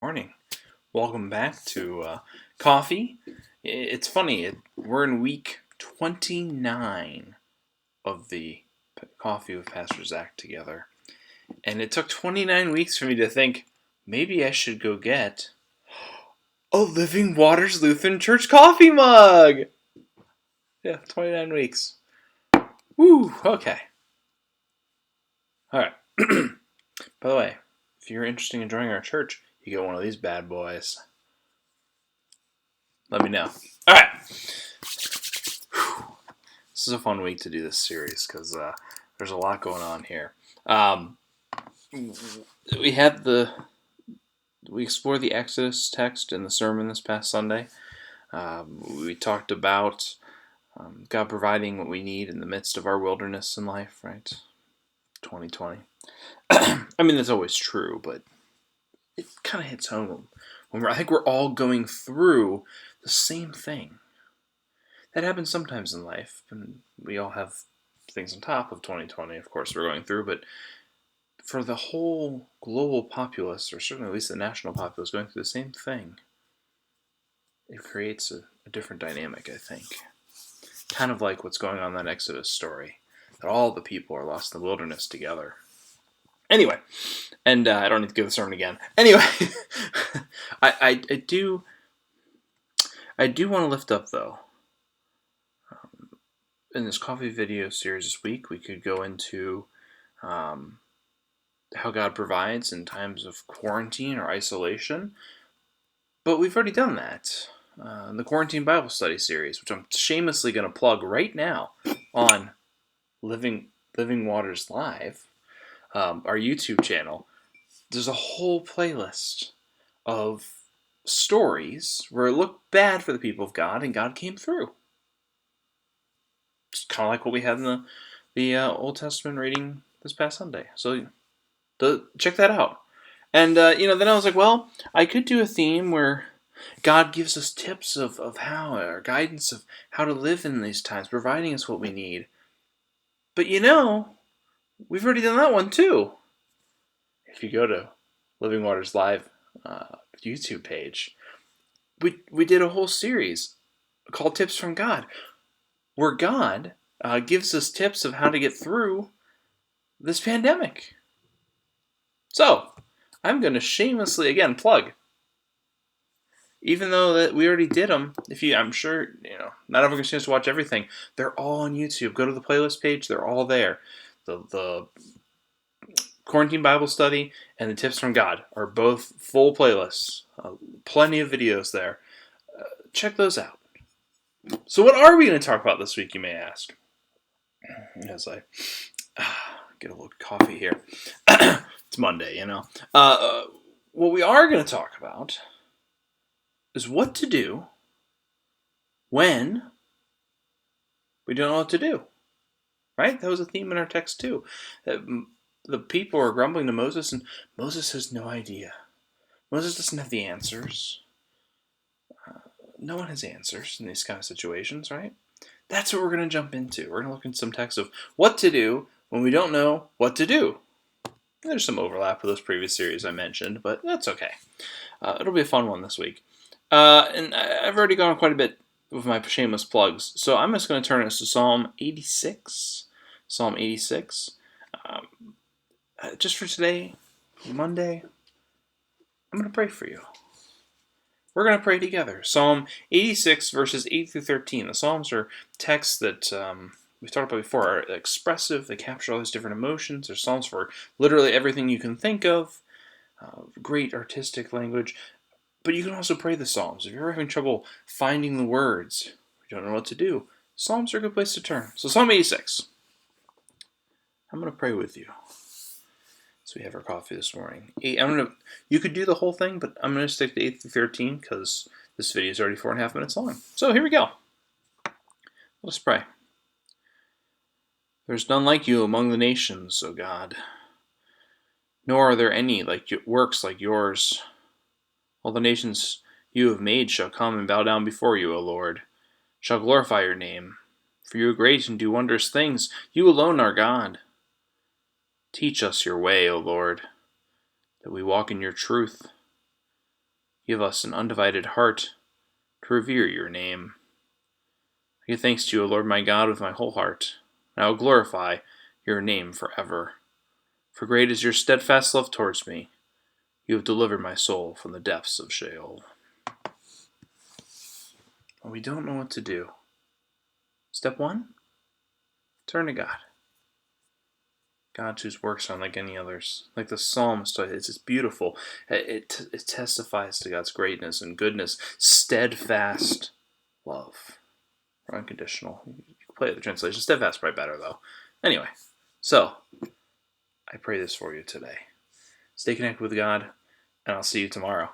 Morning. Welcome back to Coffee. It's funny, we're in week 29 of the Coffee with Pastor Zach together. And it took 29 weeks for me to think, maybe I should go get a Living Waters Lutheran Church coffee mug! Yeah, 29 weeks. Woo, okay. Alright. By the way, if you're interested in joining our church, you get one of these bad boys. Let me know. Alright. This is a fun week to do this series because there's a lot going on here. We explored the Exodus text in the sermon this past Sunday. We talked about God providing what we need in the midst of our wilderness in life, right? 2020. I mean, that's always true, but it kind of hits home. I think we're all going through the same thing. That happens sometimes in life, and we all have things on top of 2020, of course, we're going through, but for the whole global populace, or certainly at least the national populace, going through the same thing, it creates a different dynamic, I think. Kind of like what's going on in that Exodus story, that all the people are lost in the wilderness together. Anyway, and I don't need to give the sermon again. Anyway, I do want to lift up, though, in this coffee video series this week, we could go into how God provides in times of quarantine or isolation. But we've already done that in the Quarantine Bible Study series, which I'm shamelessly going to plug right now on Living Waters Live, our YouTube channel. There's a whole playlist of stories where it looked bad for the people of God and God came through. It's kind of like what we had in the Old Testament reading this past Sunday. So check that out. And, then I was like, well, I could do a theme where God gives us tips of how, or guidance of how to live in these times, providing us what we need. But we've already done that one too. If you go to Living Waters Live YouTube page, we did a whole series called Tips from God, where God gives us tips of how to get through this pandemic. So, I'm going to shamelessly, again, plug. Even though that we already did them, I'm sure, not everyone gets a chance to watch everything. They're all on YouTube. Go to the playlist page. They're all there. The Quarantine Bible Study and the Tips from God are both full playlists. Plenty of videos there. Check those out. So what are we going to talk about this week, you may ask? As I get a little coffee here. It's Monday, what we are going to talk about is what to do when we don't know what to do. Right? That was a theme in our text too. The people are grumbling to Moses, and Moses has no idea. Moses doesn't have the answers. No one has answers in these kind of situations, right? That's what we're going to jump into. We're going to look into some text of what to do when we don't know what to do. There's some overlap with those previous series I mentioned, but that's okay. It'll be a fun one this week. And I've already gone quite a bit with my shameless plugs, so I'm just going to turn us to Psalm 86. Psalm 86. Just for today, Monday, I'm going to pray for you. We're going to pray together. Psalm 86, verses 8 through 13. The Psalms are texts that we've talked about before, are expressive. They capture all these different emotions. They're Psalms for literally everything you can think of. Great artistic language. But you can also pray the Psalms. If you're having trouble finding the words, you don't know what to do, Psalms are a good place to turn. So Psalm 86. I'm going to pray with you. So we have our coffee this morning. You could do the whole thing, but I'm going to stick to 8 through 13 because this video is already 4.5 minutes long. So here we go. Let's pray. There's none like you among the nations, O God, nor are there any works like yours. All the nations you have made shall come and bow down before you, O Lord, shall glorify your name. For you are great and do wondrous things. You alone are God. Teach us your way, O Lord, that we walk in your truth. Give us an undivided heart to revere your name. I give thanks to you, O Lord my God, with my whole heart, and I will glorify your name forever. For great is your steadfast love towards me. You have delivered my soul from the depths of Sheol. When we don't know what to do, step one, turn to God. God whose works are unlike any others. Like the psalmist, it's just beautiful. It testifies to God's greatness and goodness. Steadfast love. Or unconditional. You can play the translation. Steadfast probably better, though. Anyway, so I pray this for you today. Stay connected with God, and I'll see you tomorrow.